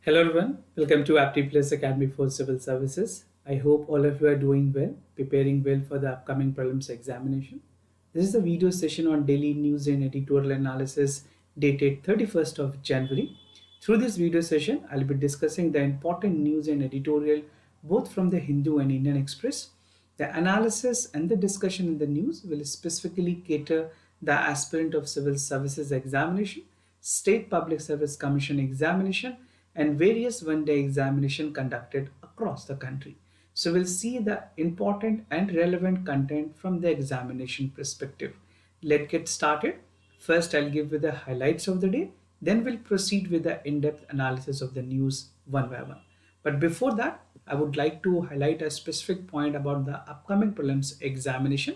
Hello everyone, welcome to Apti Plus Academy for Civil Services. I hope all of you are doing well, preparing well for the upcoming prelims examination. This is a video session on daily news and editorial analysis dated 31st of January. Through this video session, I'll be discussing the important news and editorial both from the Hindu and Indian Express. The analysis and the discussion in the news will specifically cater the aspirant of civil services examination, state public service commission examination, and various one-day examination conducted across the country. So we'll see the important and relevant content from the examination perspective. Let's get started. First, I'll give you the highlights of the day. Then we'll proceed with the in-depth analysis of the news one by one. But before that, I would like to highlight a specific point about the upcoming prelims examination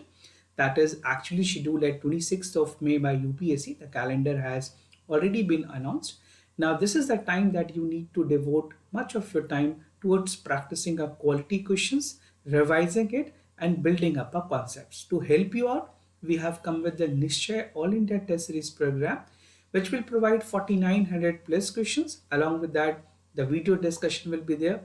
that is actually scheduled at 26th of May by UPSC. The calendar has already been announced. Now, this is the time that you need to devote much of your time towards practicing a quality questions, revising it, and building up a concepts. To help you out, we have come with the Nishchay All India Test Series program, which will provide 4900 plus questions. Along with that, the video discussion will be there,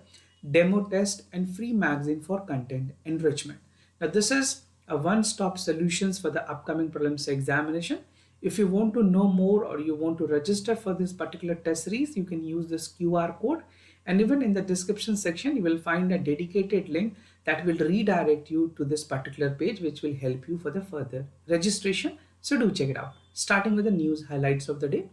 demo test, and free magazine for content enrichment. Now, this is a one-stop solutions for the upcoming prelims examination. If you want to know more or you want to register for this particular test series, you can use this QR code, and even in the description section you will find a dedicated link that will redirect you to this particular page, which will help you for the further registration. So do check it out. Starting with the news highlights of the day.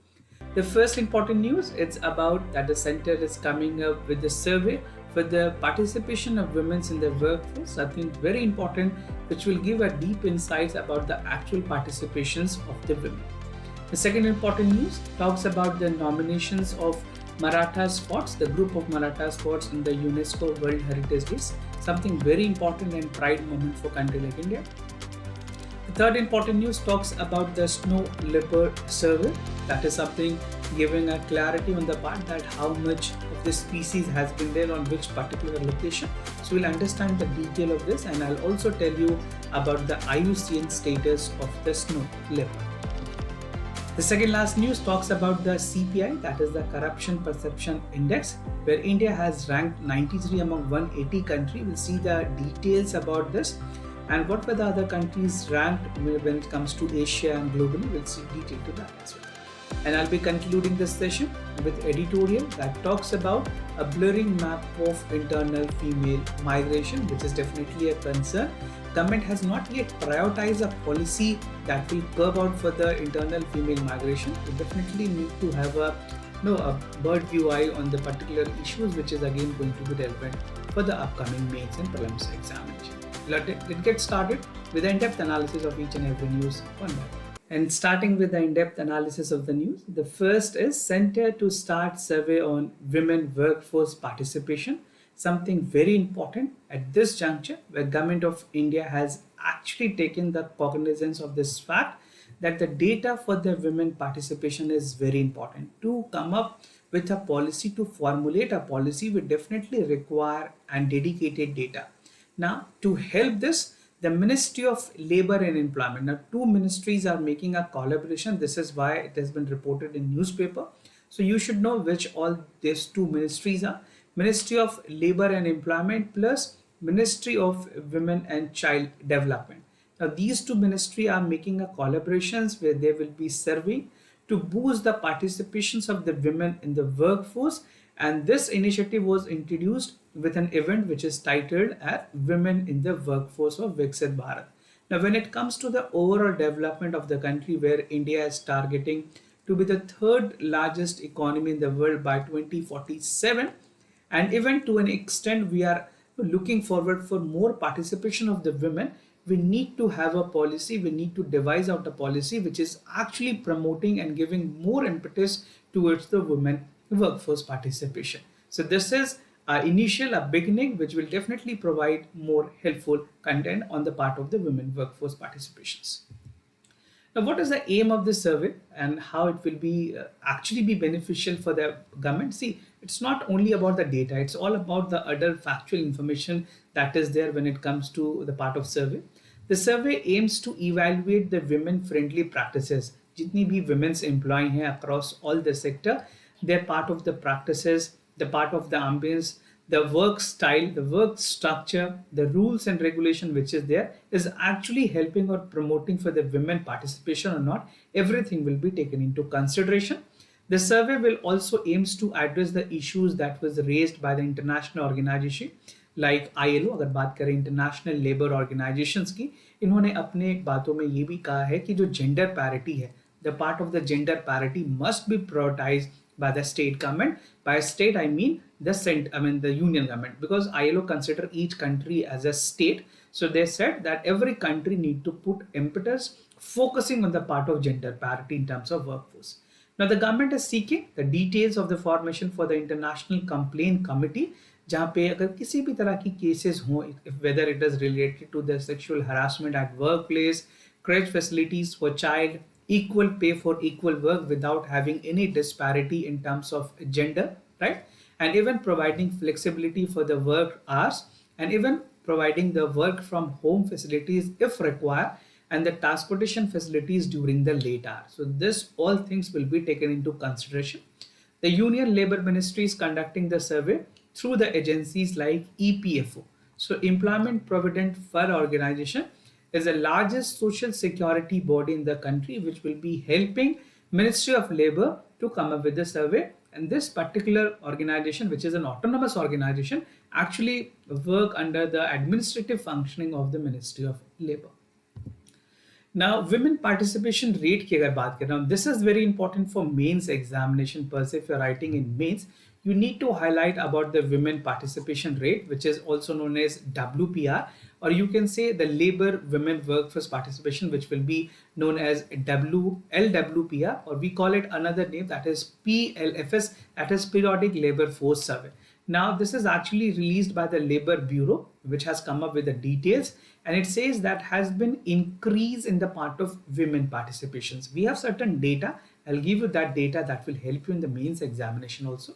The first important news, it's about that the center is coming up with a survey for the participation of women in the workforce. I think very important, which will give a deep insights about the actual participations of the women. The second important news talks about the nominations of Maratha spots, the group of Maratha spots in the UNESCO World Heritage List, something very important and pride moment for country like India. The third important news talks about the snow leopard survey. That is something giving a clarity on the part that how much of this species has been there on which particular location. So we'll understand the detail of this, and I'll also tell you about the IUCN status of the snow leopard. The second last news talks about the CPI, that is the Corruption Perception Index, where India has ranked 93 among 180 countries. We'll see the details about this and what were the other countries ranked when it comes to Asia and globally. We'll see detail to that as well. And I'll be concluding this session with editorial that talks about a blurring map of internal female migration, which is definitely a concern. Government has not yet prioritized a policy that will curb out for the internal female migration. We definitely need to have a bird view eye on the particular issues, which is again going to be relevant for the upcoming mains and prelims examination. Let's get started with the in-depth analysis of each and every news one by one. And starting with the in-depth analysis of the news, the first is Center to Start Survey on Women Workforce Participation. Something very important at this juncture, where Government of India has actually taken the cognizance of this fact that the data for the women participation is very important. To come up with a policy, to formulate a policy, we definitely require and dedicated data. Now, to help this, the Ministry of Labor and Employment. Now, two ministries are making a collaboration. This is why it has been reported in newspaper. So you should know which all these two ministries are. Ministry of Labor and Employment plus Ministry of Women and Child Development. Now, these two ministries are making a collaborations where they will be surveying to boost the participations of the women in the workforce. And this initiative was introduced with an event which is titled as Women in the Workforce of Viksit Bharat. Now, when it comes to the overall development of the country, where India is targeting to be the third largest economy in the world by 2047, and even to an extent we are looking forward for more participation of the women, we need to have a policy, we need to devise out a policy which is actually promoting and giving more impetus towards the women workforce participation. So this is a beginning, which will definitely provide more helpful content on the part of the women workforce participations. Now, what is the aim of this survey and how it will be actually be beneficial for the government? See, it's not only about the data, it's all about the other factual information that is there when it comes to the part of survey. The survey aims to evaluate the women-friendly practices. जितनी भी women's employee हैं across all the sector, they're part of the practices the part of the ambience, the work style, the work structure, the rules and regulation which is there is actually helping or promoting for the women participation or not. Everything will be taken into consideration. The survey will also aims to address the issues that was raised by the international organization like ILO. अगर बात करें international labour organisations की, इन्होंने अपने बातों में ये भी कहा है कि जो जेंडर पैरिटी है, the part of the gender parity must be prioritized by the state government. By state, I mean the union government, because ILO consider each country as a state. So they said that every country need to put impetus focusing on the part of gender parity in terms of workforce. Now the government is seeking the details of the formation for the international complaint committee, जहाँ पे अगर किसी भी तरह की cases हो, whether it is related to the sexual harassment at workplace, crèche facilities for child, equal pay for equal work without having any disparity in terms of gender, right? And even providing flexibility for the work hours, and even providing the work from home facilities if required, and the transportation facilities during the late hours. So this all things will be taken into consideration. The Union Labour Ministry is conducting the survey through the agencies like EPFO. So Employment Provident Fund Organization is the largest social security body in the country, which will be helping Ministry of Labour to come up with the survey. And this particular organization, which is an autonomous organization, actually work under the administrative functioning of the Ministry of Labour. Now, women participation rate की अगर बात करें, now this is very important for mains examination per se. If you're writing in mains, you need to highlight about the women participation rate, which is also known as WPR, or you can say the labor women workforce participation, which will be known as LWPR, or we call it another name, that is PLFS, that is periodic labor force survey. Now this is actually released by the Labor Bureau, which has come up with the details, and it says that has been increase in the part of women participations. We have certain data. I'll give you that data that will help you in the mains examination also.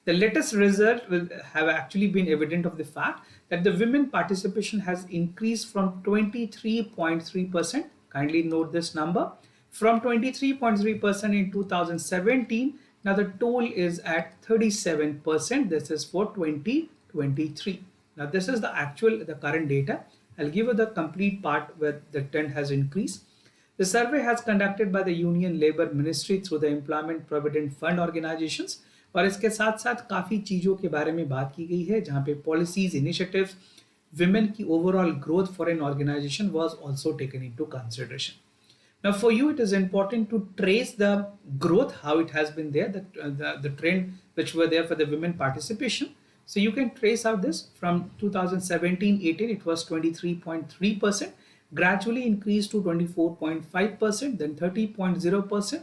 The latest result will have actually been evident of the fact that the women participation has increased from 23.3%. Kindly note this number, from 23.3% in 2017. Now the total is at 37%. This is for 2023. Now this is the current data. I'll give you the complete part where the trend has increased. The survey has conducted by the Union Labour Ministry through the Employment Provident Fund organizations, और इसके साथ साथ काफ़ी चीज़ों के बारे में बात की गई है, जहाँ पे पॉलिसीज, इनिशिएटिव्स, विमेन की overall growth for an organization was also taken into consideration. Now for you it is important to trace the growth, how it has been there, the trend which were there for the women participation. So you can trace out this from 2017-18 it was 23.3%, gradually increased to 24.5%, then 30.0%.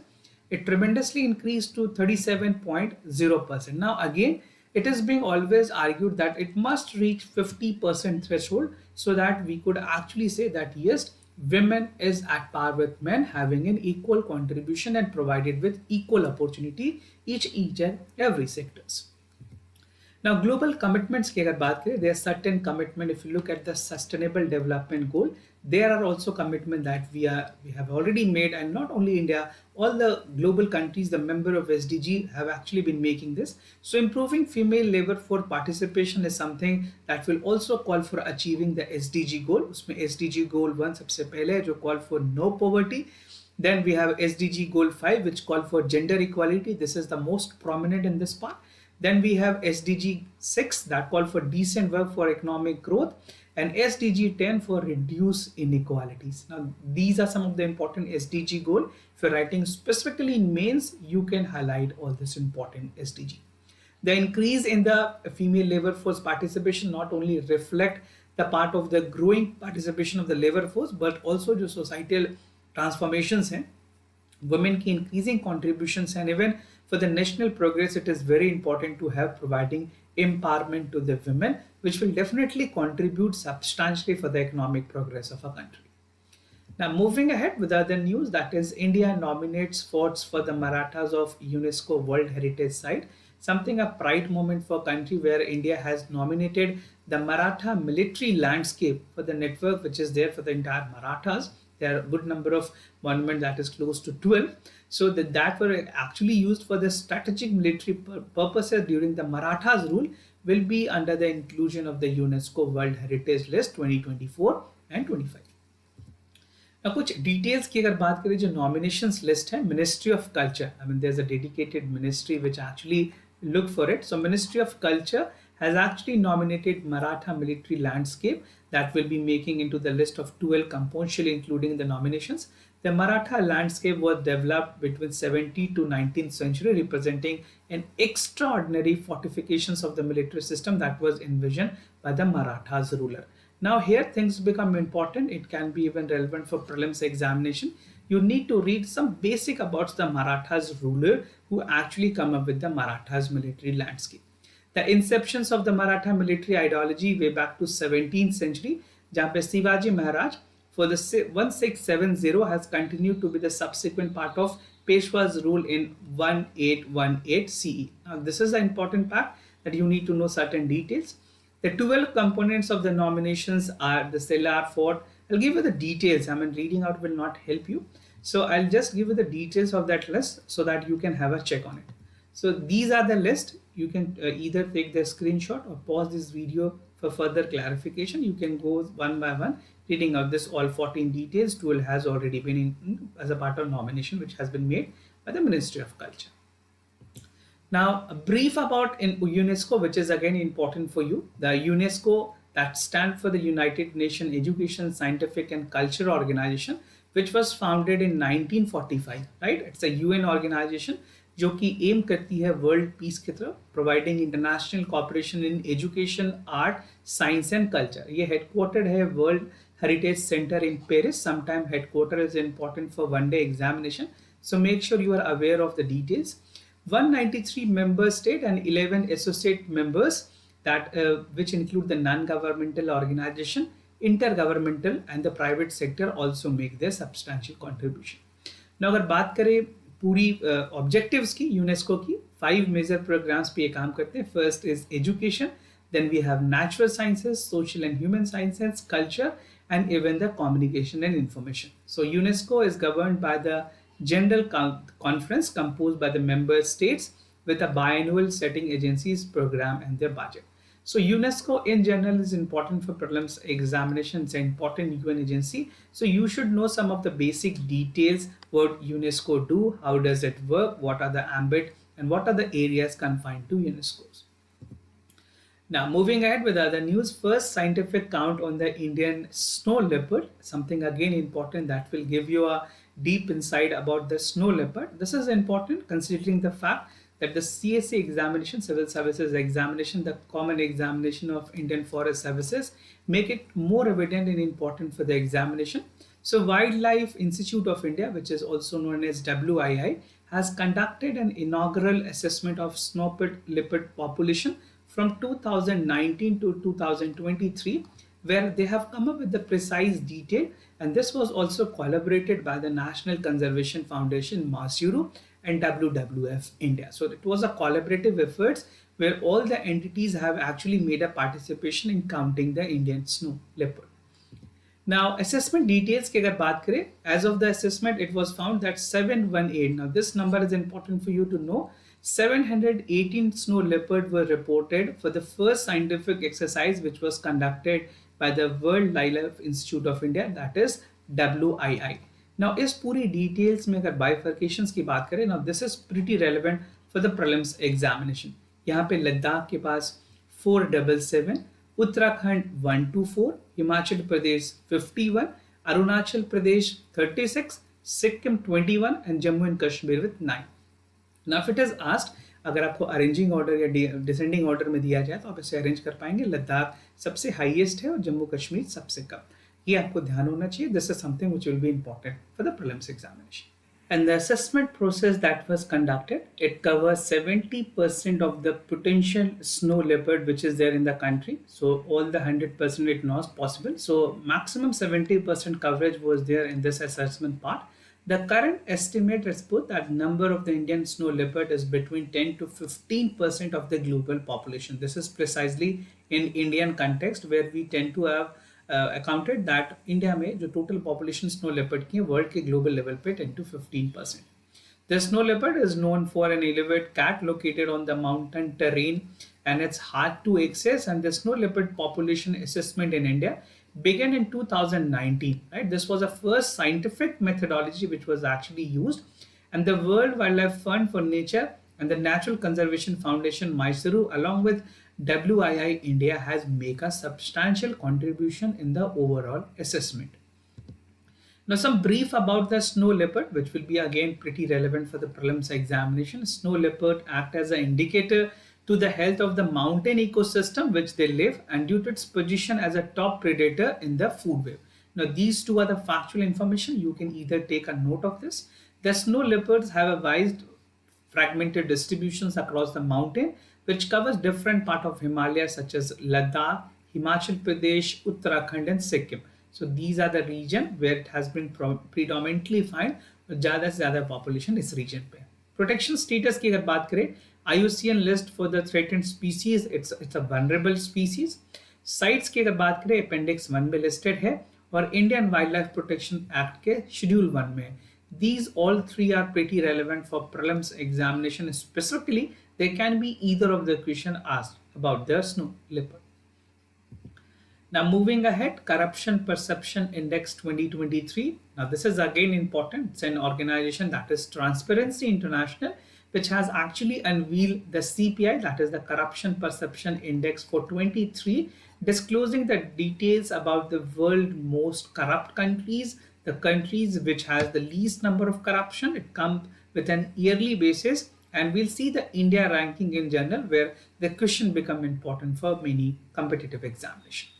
It tremendously increased to 37.0%. Now again, it is being always argued that it must reach 50% threshold so that we could actually say that yes, women is at par with men, having an equal contribution and provided with equal opportunity each and every sectors. Now global commitments की अगर बात करें, there are certain commitment. If you look at the sustainable development goal, there are also commitment that we have already made, and not only India, all the global countries, the member of SDG have actually been making this. So improving female labor force participation is something that will also call for achieving the SDG goal. उसमें SDG goal 1 सबसे पहले है जो call for no poverty. Then we have SDG goal 5 which call for gender equality. This is the most prominent in this part. Then we have SDG 6 that call for decent work for economic growth, and SDG 10 for reduce inequalities. Now these are some of the important SDG goal. If you're writing specifically in mains, you can highlight all this important SDG. The increase in the female labor force participation not only reflect the part of the growing participation of the labor force, but also जो societal transformations हैं, women की increasing contributions, and even for the national progress, it is very important to have providing empowerment to the women, which will definitely contribute substantially for the economic progress of our country. Now moving ahead with other news, that is India nominates forts for the Marathas of UNESCO World Heritage Site, something a pride moment for country where India has nominated the Maratha military landscape for the network which is there for the entire Marathas. there are a good number of monuments, that is close to 12. So that were actually used for the strategic military purposes during the Marathas rule will be under the inclusion of the UNESCO World Heritage List 2024 and 25. Now, कुछ details की अगर बात करें, जो nominations list है ministry of culture, I mean there is a dedicated ministry which actually look for it. So Ministry of Culture has actually nominated Maratha military landscape that will be making into the list of 12 components, including the nominations. The Maratha landscape was developed between 17th to 19th century, representing an extraordinary fortifications of the military system that was envisioned by the Marathas ruler. Now here things become important. It can be even relevant for prelims examination. You need to read some basic about the Marathas ruler who actually come up with the Marathas military landscape. The inceptions of the Maratha military ideology way back to 17th century, जहाँ पे Shivaji Maharaj for the 1670 has continued to be the subsequent part of Peshwa's rule in 1818 CE. Now this is an important fact that you need to know certain details. The 12 components of the nominations are the Stellar Fort. I'll give you the details. I mean, reading out will not help you. So I'll just give you the details of that list so that you can have a check on it. So these are the list. You can either take the screenshot or pause this video for further clarification. You can go one by one reading out this all 14 details. 12 has already been in as a part of nomination which has been made by the Ministry of Culture. Now, a brief about in UNESCO, which is again important for you. The UNESCO, that stands for the United Nations Education, Scientific and Culture Organization, which was founded in 1945. Right? It's a UN organization जो कि M करती है world peace की तरफ, providing international cooperation in education, art, science and culture. ये headquartered है world heritage centre in Paris. Sometime headquarter is important for one day examination, so make sure you are aware of the details. 193 member state and 11 associate members that which include the non-governmental organization, intergovernmental and the private sector also make their substantial contribution. Now अगर बात करें पूरी objectives की UNESCO की, 5 major programmes पे ये काम करते हैं. First is education, then we have natural sciences, social and human sciences, culture and even the communication and information. So UNESCO is governed by the General Conference composed by the member states with a biannual setting agencies program and their budget. So UNESCO in general is important for prelims examination. It's an important UN agency. So you should know some of the basic details what UNESCO do, how does it work, what are the ambit and what are the areas confined to UNESCO's. Now moving ahead with other news, first scientific count on the Indian snow leopard, something again important that will give you a deep insight about the snow leopard. This is important considering the fact that the CSA examination, Civil Services examination, the common examination of Indian Forest Services make it more evident and important for the examination. So Wildlife Institute of India, which is also known as WII, has conducted an inaugural assessment of snow leopard population from 2019 to 2023, where they have come up with the precise detail, and this was also collaborated by the National Conservation Foundation, Masuru, and WWF India. So it was a collaborative effort where all the entities have actually made a participation in counting the Indian snow leopard. Now assessment details की अगर बात करें, as of the assessment it was found that 718, now this number is important for you to know, 718 snow leopards were reported for the first scientific exercise which was conducted by the World Wildlife Institute of India, that is WII. Now इस पूरी details में अगर bifurcations की बात करें, now this is pretty relevant for the prelims examination. यहाँ पे लद्दाख के पास 477, Uttarakhand 124, Himachal Pradesh 51, Arunachal Pradesh 36, Sikkim 21 and Jammu and Kashmir with 9. Now if it is asked, अगर आपको अरेंजिंग ऑर्डर या डिसेंडिंग ऑर्डर में दिया जाए तो आप इसे अरेंज कर पाएंगे. लद्दाख सबसे हाईएस्ट है और जम्मू कश्मीर सबसे कम. ये आपको ध्यान होना चाहिए. This is something which will be important for the prelims examination. And the assessment process that was conducted, it covers 70% of the potential snow leopard which is there in the country. So all the 100% it not possible. So maximum 70% coverage was there in this assessment part. The current estimate is put that number of the Indian snow leopard is between 10 to 15% of the global population. This is precisely in Indian context where we tend to have accounted that India में जो total population snow leopard की है world के global level पे 10 to 15%. The snow leopard is known for an elevated cat located on the mountain terrain and it's hard to access. And the snow leopard population assessment in India began in 2019. Right, this was the first scientific methodology which was actually used, and the World Wildlife Fund for Nature and the Natural Conservation Foundation Mysuru, along with WII India, has made a substantial contribution in the overall assessment. Now, some brief about the snow leopard, which will be again pretty relevant for the prelims examination. Snow leopard act as an indicator to the health of the mountain ecosystem which they live, and due to its position as a top predator in the food web. Now, these two are the factual information. You can either take a note of this. The snow leopards have a wide fragmented distributions across the mountain, which covers different part of Himalaya such as Ladakh, Himachal Pradesh, Uttarakhand, and Sikkim. So these are the region where it has been predominantly found. ज़्यादा से ज़्यादा population इस region पे. Protection status की अगर बात करें, IUCN list for the threatened species, it's a vulnerable species. Sites की अगर बात करें, Appendix 1 में listed है और Indian Wildlife Protection Act के Schedule 1 में. These all three are pretty relevant for prelims examination. Specifically, there can be either of the question asked about the snow leopard. Now, moving ahead, Corruption Perception Index 2023. Now, this is again important. It's an organization that is Transparency International, which has actually unveiled the CPI, that is the Corruption Perception Index for 23, disclosing the details about the world most corrupt countries, the countries which has the least number of corruption. It comes with an yearly basis, and we'll see the India ranking in general, where the question become important for many competitive examinations.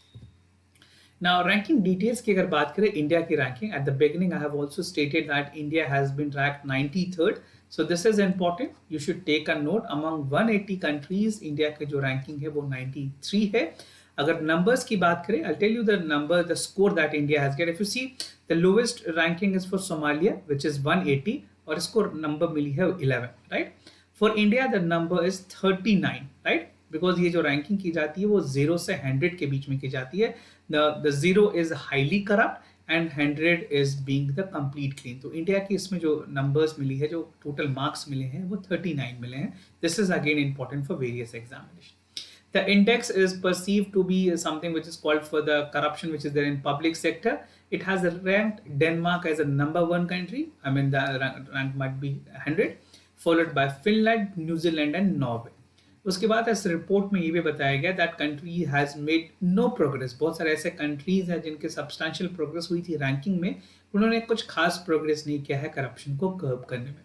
Now, ranking details की अगर बात करें India की ranking, at the beginning I have also stated that India has been ranked 93rd. So this is important. You should take a note. Among 180 countries, India की जो ranking है वो 93 है. अगर numbers की बात करें, I'll tell you the number, the score that India has get. If you see, the lowest ranking is for Somalia, which is 180, और इसको number मिली है 11, right? For India, the number is 39, right? Because ये जो ranking की जाती है वो 0 से 100 के बीच में की जाती है. The 0 is highly corrupt and 100 is being the complete clean. तो इंडिया की इसमें जो numbers मिली है, जो total marks मिले हैं वो 39 मिले हैं. This is again important for various examinations. The index is perceived to be something which is called for the corruption which is there in public sector. It has ranked Denmark as a number 1 country. I mean the rank might be 100, followed by Finland, New Zealand and Norway. उसके बाद इस report में ये भी बताया गया that country has made no progress. बहुत सारे ऐसे कंट्रीज हैं जिनके सब्सटेंशियल प्रोग्रेस हुई थी रैंकिंग में, उन्होंने कुछ खास प्रोग्रेस नहीं किया है करप्शन को कर्ब करने में.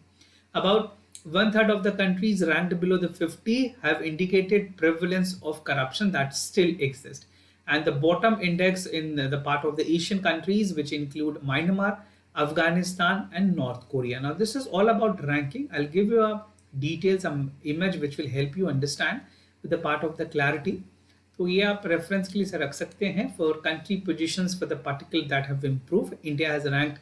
About 1/3 of the countries ranked below the 50 have indicated prevalence of corruption that still exists. And the bottom index in the part of the Asian countries, which include Myanmar, Afghanistan, and North Korea. Now, this is all about ranking. I'll give you a details, some image which will help you understand with the part of the clarity. तो ये आप reference के लिए से रख सकते हैं for country positions for the particle that have improved. India has ranked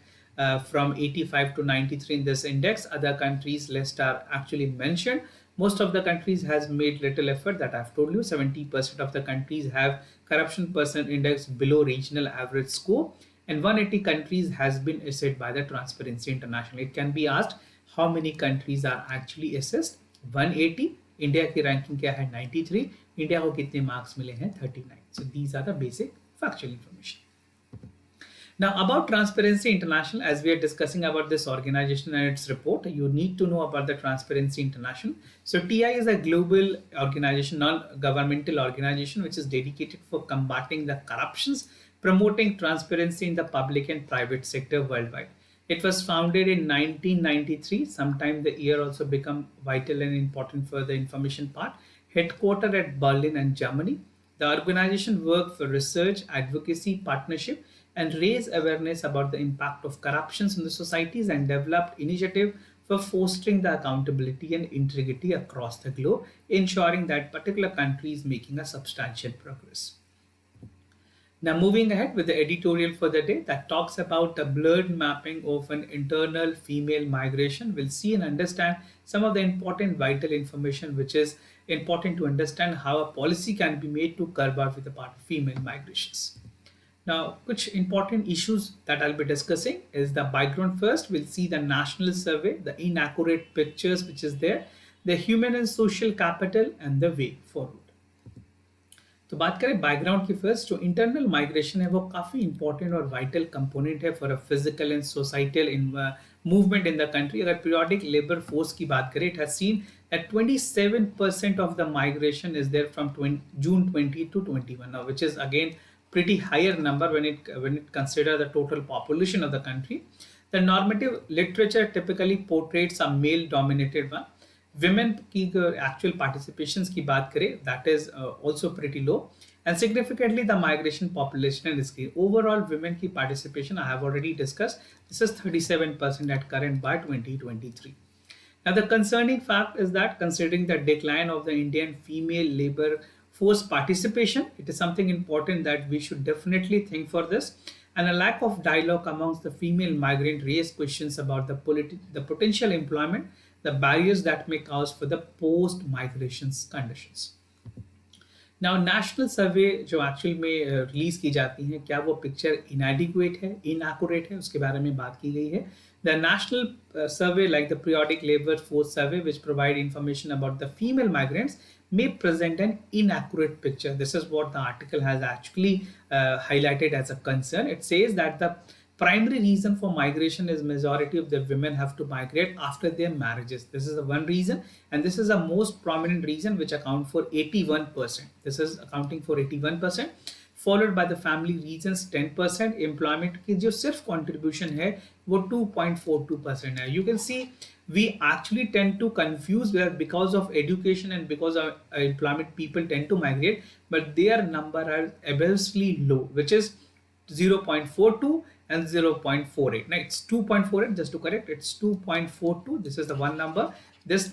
from 85 to 93 in this index. Other countries list are actually mentioned. Most of the countries has made little effort that I've told you. 70% of the countries have corruption percent index below regional average score, and 180 countries has been assessed by the Transparency International. It can be asked how many countries are actually assessed. 180. India की ranking क्या है 93. India को कितने marks मिले हैं 39. So these are the basic factual information. Now about Transparency International, as we are discussing about this organization and its report, you need to know about the Transparency International. So TI is a global organization, non-governmental organization, which is dedicated for combating the corruptions, promoting transparency in the public and private sector worldwide. It was founded in 1993. Sometime the year also become vital and important for the information part. Headquartered at Berlin and Germany. The organization worked for research, advocacy, partnership, and raise awareness about the impact of corruptions in the societies, and developed initiative for fostering the accountability and integrity across the globe, ensuring that particular country is making a substantial progress. Now, moving ahead with the editorial for the day that talks about the blurred mapping of an internal female migration. We'll see and understand some of the important vital information which is important to understand how a policy can be made to curb out with the part of female migrations. Now, which important issues that I'll be discussing is the background first. We'll see the national survey, the inaccurate pictures which is there, the human and social capital, and the way forward. तो बात करें background की first, जो internal migration है वो काफ़ी important और vital component है for a physical and societal in movement in the country. अगर पीरियोडिक लेबर फोर्स की बात करें, it has seen that 27% of the migration is there from June 20 to 21 now, which is again pretty higher number when it consider the total population of the country. The normative literature typically portrays a male dominated one. Women की actual participations की बात करें, that is also pretty low, and significantly the migration population is key. Overall women की participation I have already discussed, this is 37% at current by 2023. Now, the concerning fact is that considering the decline of the Indian female labor force participation, it is something important that we should definitely think for this. And a lack of dialogue amongst the female migrant raised questions about the potential employment, the barriers that may cause for the post-migration conditions. Now national survey जो actual में release की जाती हैं, क्या वो picture इनएडिक्वेट है, inaccurate है, उसके बारे में बात की गई है. The national survey like the periodic labour force survey which provide information about the female migrants may present an inaccurate picture. This is what the article has actually highlighted as a concern. It says that the primary reason for migration is majority of the women have to migrate after their marriages. This is the one reason, and this is the most prominent reason which account for 81%. This is accounting for 81%, followed by the family reasons 10%. Employment की जो सिर्फ contribution है वो 2.42% है. You can see we actually tend to confuse where because of education and because of employment people tend to migrate, but their number are abysmally low, which is 0.42 and 0.48. Now it's 2.48, just to correct, it's 2.42. This is the one number. This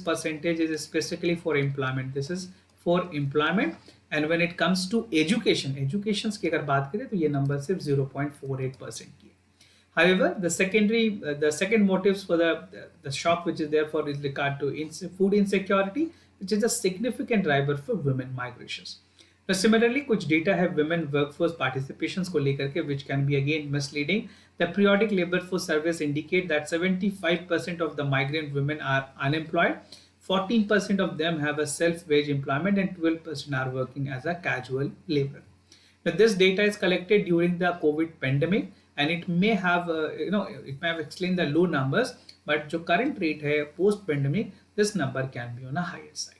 percentage is specifically for employment. This is for employment. And when it comes to education की अगर बात करें तो ये number सिर्फ 0.48% की है. However, the second motives for the shock which is there for is regard to food insecurity, which is a significant driver for women migrations. Now, similarly, कुछ data है women workforce participations को लेकर के, which can be again misleading. The periodic labor force surveys indicate that 75% of the migrant women are unemployed, 14% of them have a self-wage employment, and 12% are working as a casual laborer. Now, this data is collected during the COVID pandemic, and it may have it may have explained the low numbers, but जो current rate है post pandemic, this number can be on a higher side.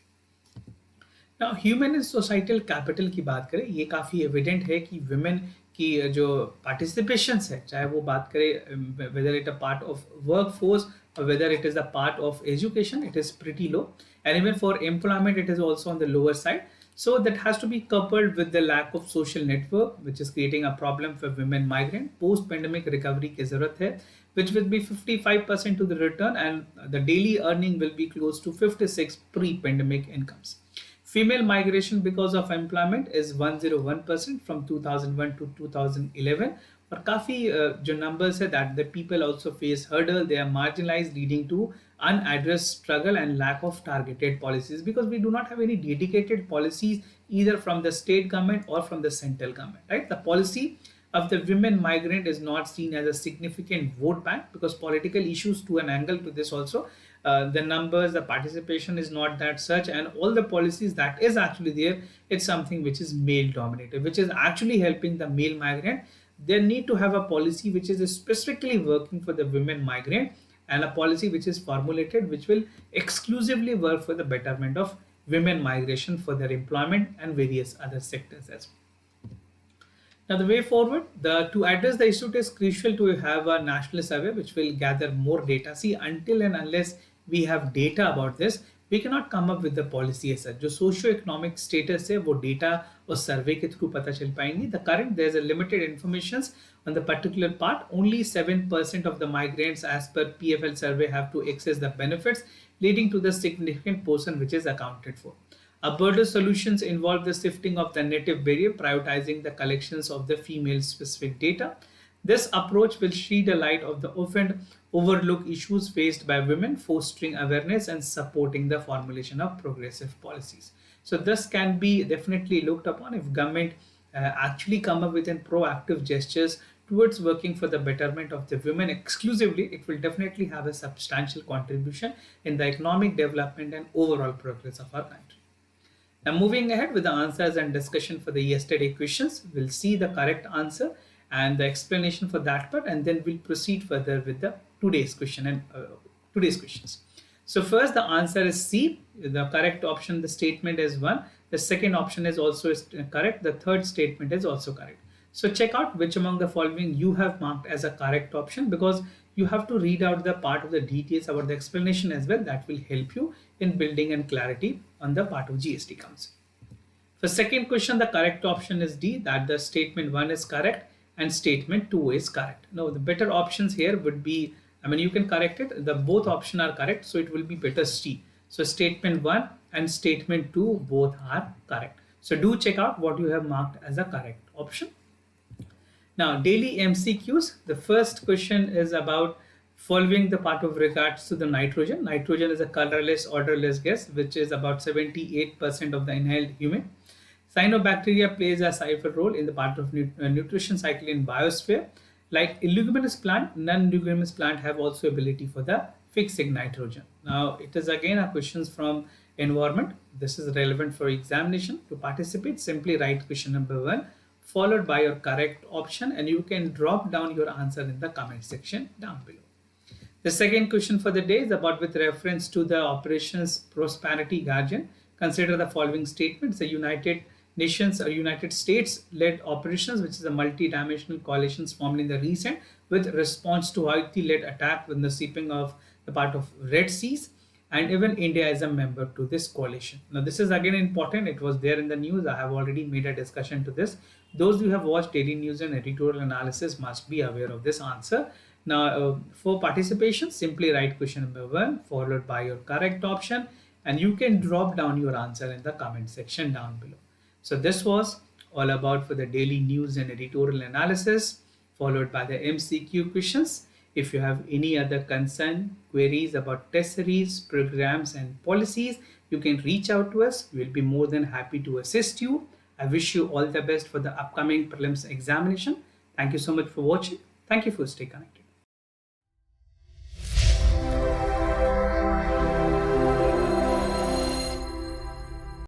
Now, human and societal capital की बात करें, ये काफ़ी evident है कि women की जो participations है, चाहे वो बात करें whether it a part of workforce or whether it is a part of education, it is pretty low, and even for employment it is also on the lower side. So that has to be coupled with the lack of social network, which is creating a problem for women migrant. Post-pandemic recovery की ज़रूरत है, which will be 55% to the return, and the daily earning will be close to 56 pre-pandemic incomes. Female migration because of employment is 101% from 2001 to 2011. और काफ़ी जो numbers है that the people also face hurdle, they are marginalized, leading to unaddressed struggle and lack of targeted policies, because we do not have any dedicated policies either from the state government or from the central government, right? The policy of the women migrant is not seen as a significant vote bank, because political issues to an angle to this also. The numbers, the participation is not that such, and all the policies that is actually there, it's something which is male dominated, which is actually helping the male migrant. They need to have a policy which is specifically working for the women migrant, and a policy which is formulated which will exclusively work for the betterment of women migration for their employment and various other sectors as well. Now, the way forward, to address the issue, it is crucial to have a national survey which will gather more data. See, until and unless we have data about this, we cannot come up with the policy as such. जो socio-economic status है वो data और survey के through पता चल पाएंगी. The current, there's a limited information on the particular part. Only 7% of the migrants as per PFL survey have to access the benefits, leading to the significant portion which is accounted for. A broader solutions involve the shifting of the native barrier, prioritizing the collections of the female specific data. This approach will shed a light of the often overlooked issues faced by women, fostering awareness and supporting the formulation of progressive policies. So this can be definitely looked upon if government actually come up with proactive gestures towards working for the betterment of the women exclusively, it will definitely have a substantial contribution in the economic development and overall progress of our country. Now, moving ahead with the answers and discussion for the yesterday questions, we'll see the correct answer and the explanation for that part, and then we'll proceed further with the today's question and today's questions. So first, the answer is C. The correct option, the statement is 1. The second option is also correct. The third statement is also correct. So check out which among the following you have marked as a correct option, because you have to read out the part of the details about the explanation as well. That will help you in building and clarity on the part of GST comes. For second question, the correct option is D, that the statement 1 is correct and statement 2 is correct. Now the better options here would be, you can correct it. The both options are correct, so it will be better C. So statement 1 and statement 2 both are correct. So do check out what you have marked as a correct option. Now, daily MCQs. The first question is about following the part of regards to the nitrogen. Nitrogen is a colorless, odorless gas, which is about 78% of the inhaled human. Cyanobacteria plays a cipher role in the part of nutrition cycle in biosphere. Like illustrious plant, non-illustrious plant have also ability for the fixing nitrogen. Now, it is again a questions from environment. This is relevant for examination. To participate, simply write question number 1 followed by your correct option, and you can drop down your answer in the comment section down below. The second question for the day is about with reference to the Operations Prosperity Guardian. Consider the following statements. The United Nations or United States led operations, which is a multi-dimensional coalitions formed in the recent with response to Houthi-led attack with the seeping of the part of Red Seas, and even India is a member to this coalition. Now this is again important. It was there in the news. I have already made a discussion to this. Those who have watched daily news and editorial analysis must be aware of this answer. Now for participation, simply write question number 1 followed by your correct option, and you can drop down your answer in the comment section down below. So this was all about for the daily news and editorial analysis followed by the MCQ questions. If you have any other concern, queries about test series, programs and policies, you can reach out to us. We'll be more than happy to assist you. I wish you all the best for the upcoming prelims examination. Thank you so much for watching. Thank you for staying connected.